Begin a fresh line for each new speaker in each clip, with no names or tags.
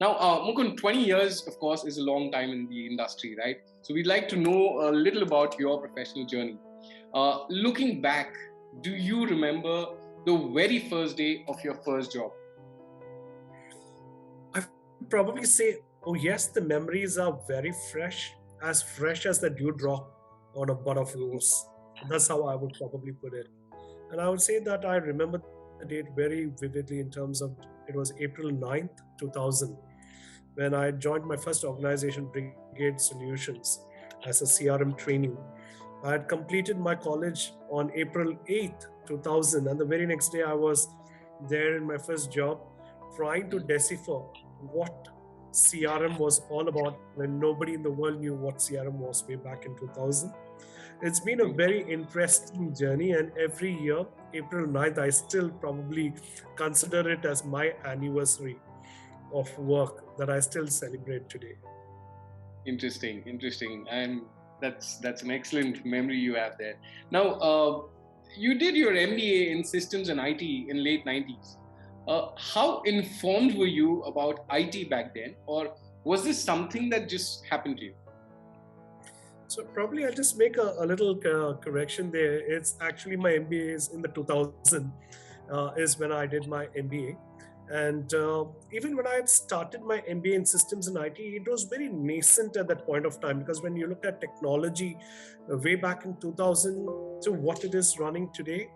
Now, Mukund, 20 years, of course, is a long time in the industry, right? So we'd like to know a little about your professional journey. Looking back, do you remember the very first day of your first job?
I'd probably say, oh yes, the memories are very fresh as the dewdrop on a bud of rose. That's how I would probably put it. And I would say that I remember the date very vividly in terms of it was April 9th, 2000, when I joined my first organization, Brigade Solutions, as a CRM trainee. I had completed my college on April 8th, 2000, and the very next day I was there in my first job trying to decipher what CRM was all about when nobody in the world knew what CRM was way back in 2000. It's been a very interesting journey, and every year, April 9th, I still probably consider it as my anniversary of work that I still celebrate today.
Interesting. And that's an excellent memory you have there. Now, you did your MBA in systems and IT in late 90s. How informed were you about IT back then, or was this something that just happened to you?
So probably I'll just make a little correction there. It's actually my MBA is in the 2000 is when I did my MBA. And even when I had started my MBA in systems and IT, it was very nascent at that point of time, because when you look at technology way back in 2000 to what it is running today,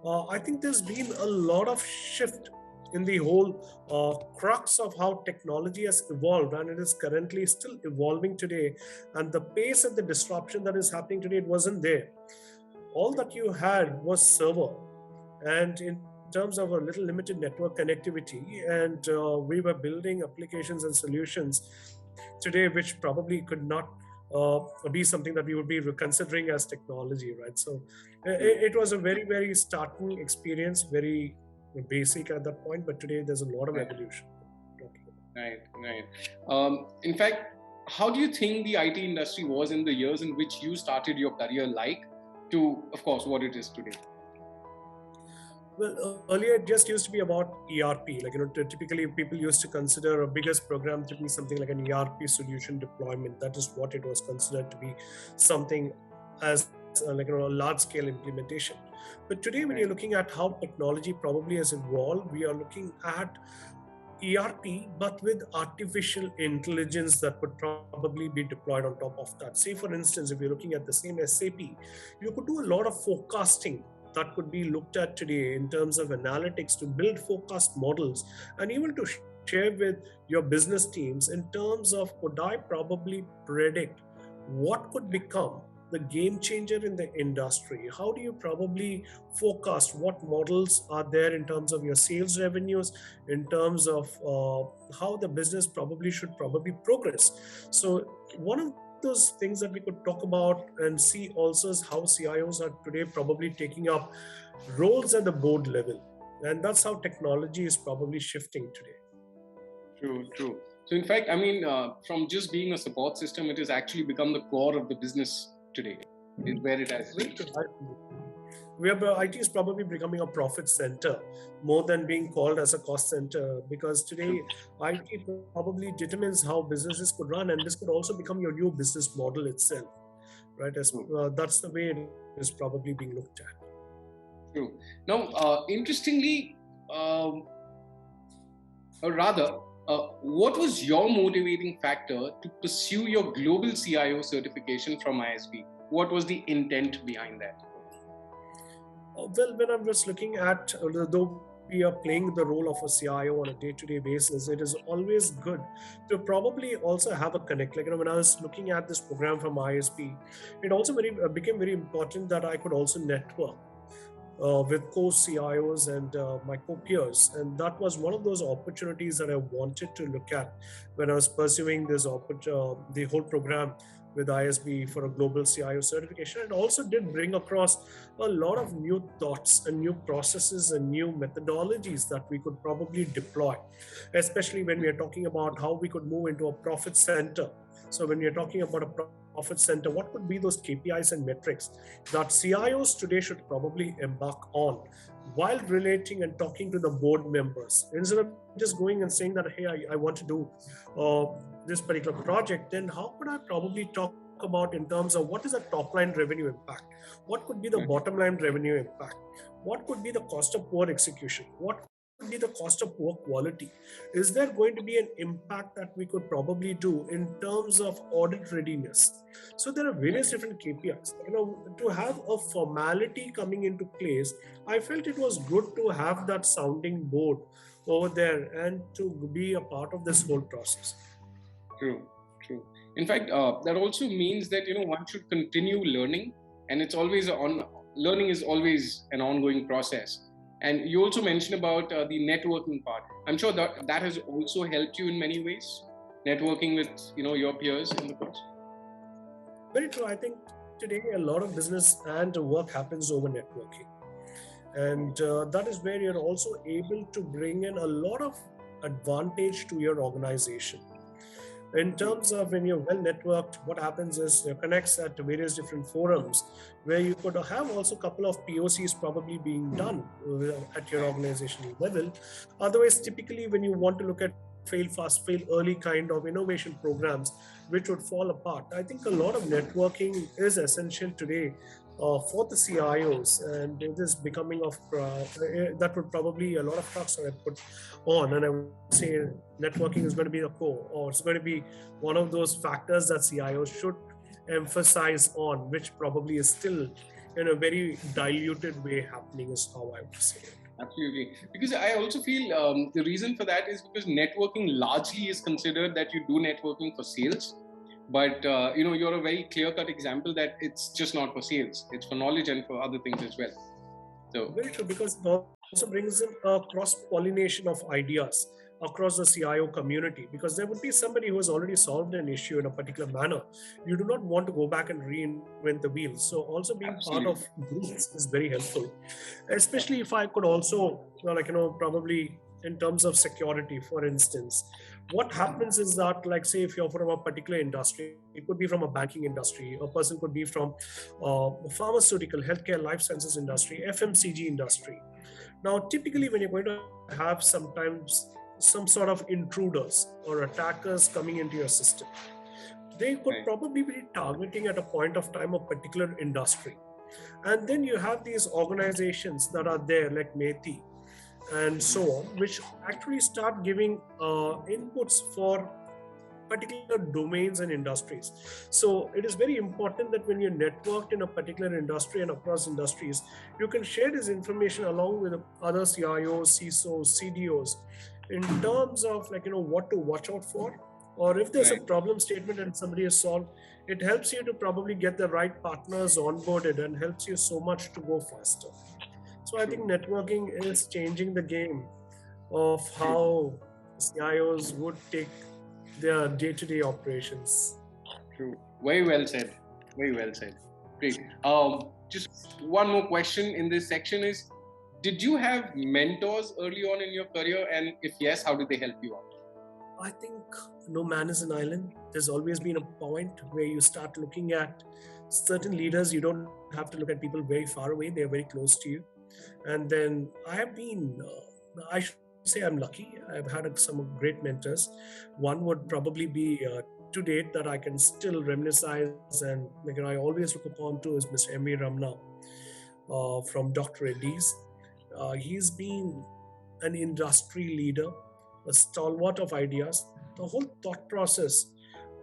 I think there's been a lot of shift in the whole crux of how technology has evolved, and it is currently still evolving today. And the pace and the disruption that is happening today, it wasn't there. All that you had was server, and in terms of a little limited network connectivity, and we were building applications and solutions today which probably could not be something that we would be considering as technology, right? So it was a very starting experience, very basic at that point, but today there's a lot of evolution.
Right. In fact, how do you think the IT industry was in the years in which you started your career to, of course, what it is today?
Well, earlier it just used to be about ERP. Typically people used to consider a biggest program to be something like an ERP solution deployment. That is what it was considered to be, something as a large-scale implementation. But today, when you're looking at how technology probably has evolved, we are looking at ERP, but with artificial intelligence that would probably be deployed on top of that. Say, for instance, if you're looking at the same SAP, you could do a lot of forecasting that could be looked at today in terms of analytics to build forecast models, and even to share with your business teams in terms of, could I probably predict what could become the game changer in the industry? How do you probably forecast what models are there in terms of your sales revenues, in terms of how the business should progress? So one of those things that we could talk about and see also is how CIOs are today probably taking up roles at the board level, and that's how technology is probably shifting today.
True. So in fact, from just being a support system, it has actually become the core of the business today, is where it has reached.
IT is probably becoming a profit center more than being called as a cost center, because today IT probably determines how businesses could run, and this could also become your new business model itself, right? That's the way it is probably being looked at.
True. Now, interestingly, what was your motivating factor to pursue your global CIO certification from ISB? What was the intent behind that?
Well, when I'm just looking at, though we are playing the role of a CIO on a day-to-day basis, it is always good to probably also have a connect. When I was looking at this program from ISB, it also became very important that I could also network with co-CIOs and my co-peers. And that was one of those opportunities that I wanted to look at when I was pursuing this the whole program with ISB for a global CIO certification. It also did bring across a lot of new thoughts and new processes and new methodologies that we could probably deploy, especially when we are talking about how we could move into a profit center. So when we are talking about a profit center, what could be those KPIs and metrics that CIOs today should probably embark on while relating and talking to the board members. Instead of just going and saying that, hey, I want to do this particular project, then how could I probably talk about in terms of what is the top line revenue impact? What could be the bottom line revenue impact? What could be the cost of poor execution? What could be the cost of poor quality? Is there going to be an impact that we could probably do in terms of audit readiness? So there are various different KPIs. To have a formality coming into place, I felt it was good to have that sounding board over there and to be a part of this whole process.
True. In fact, that also means that one should continue learning, and it's always learning is always an ongoing process. And you also mentioned about the networking part. I'm sure that has also helped you in many ways, networking with your peers in the course.
Very true. I think today a lot of business and work happens over networking, and that is where you're also able to bring in a lot of advantage to your organization. In terms of when you're well networked, what happens is you connects at various different forums where you could have also a couple of POCs probably being done at your organizational level. Otherwise, typically when you want to look at fail fast, fail early kind of innovation programs, which would fall apart. I think a lot of networking is essential today for the CIOs, and it is becoming of that would probably a lot of trust are put on, and I would say networking is going to be the core, or it's going to be one of those factors that CIOs should emphasize on, which probably is still in a very diluted way happening, is how I would say it.
Absolutely. Because I also feel the reason for that is because networking largely is considered that you do networking for sales. But, you're a very clear-cut example that it's just not for sales. It's for knowledge and for other things as well. So
very true, because it also brings in a cross-pollination of ideas across the CIO community, because there would be somebody who has already solved an issue in a particular manner. You do not want to go back and reinvent the wheel. So also being part of groups is very helpful, especially if I could also, probably in terms of security, for instance. What happens is that, like, say, if you're from a particular industry, it could be from a banking industry, a person could be from pharmaceutical, healthcare, life sciences industry, FMCG industry. Now, typically, when you're going to have sometimes some sort of intruders or attackers coming into your system, they could probably be targeting at a point of time a particular industry. And then you have these organizations that are there, like METI and so on, which actually start giving inputs for particular domains and industries. So it is very important that when you're networked in a particular industry and across industries, you can share this information along with other CIOs, CISOs, CDOs, in terms of what to watch out for, or if there's a problem statement and somebody has solved, it helps you to probably get the right partners onboarded and helps you so much to go faster. So I think networking is changing the game of how CIOs would take their day-to-day operations.
True. Very well said. Great. Just one more question in this section is, did you have mentors early on in your career? And if yes, how did they help you out?
I think no man is an island. There's always been a point where you start looking at certain leaders. You don't have to look at people very far away. They're very close to you. And then I have been, I should say I'm lucky. I've had some great mentors. One would probably be to date that I can still reminisce and I always look upon to is Mr. M.V. Ramna from Dr. Reddy's. He's been an industry leader, a stalwart of ideas. The whole thought process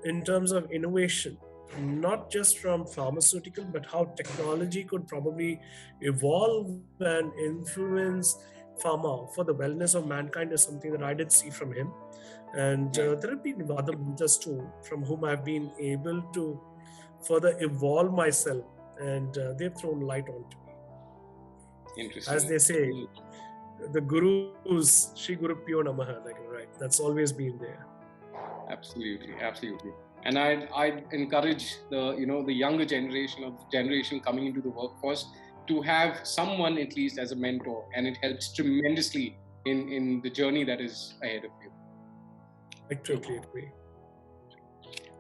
in terms of innovation, not just from pharmaceutical, but how technology could probably evolve and influence pharma for the wellness of mankind, is something that I did see from him. And there have been other mentors too, from whom I've been able to further evolve myself, and they've thrown light onto me.
Interesting.
As they say, the gurus, Shri Guru Pyo Namaha, right? That's always been there.
Absolutely. And I'd encourage the younger generation, of the generation coming into the workforce, to have someone at least as a mentor, and it helps tremendously in the journey that is ahead of you.
I totally agree.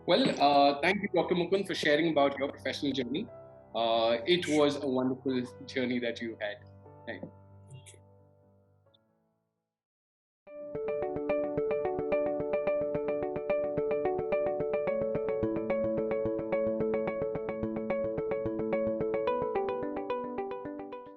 Well, thank you, Dr. Mukund, for sharing about your professional journey. It was a wonderful journey that you had. Thank you.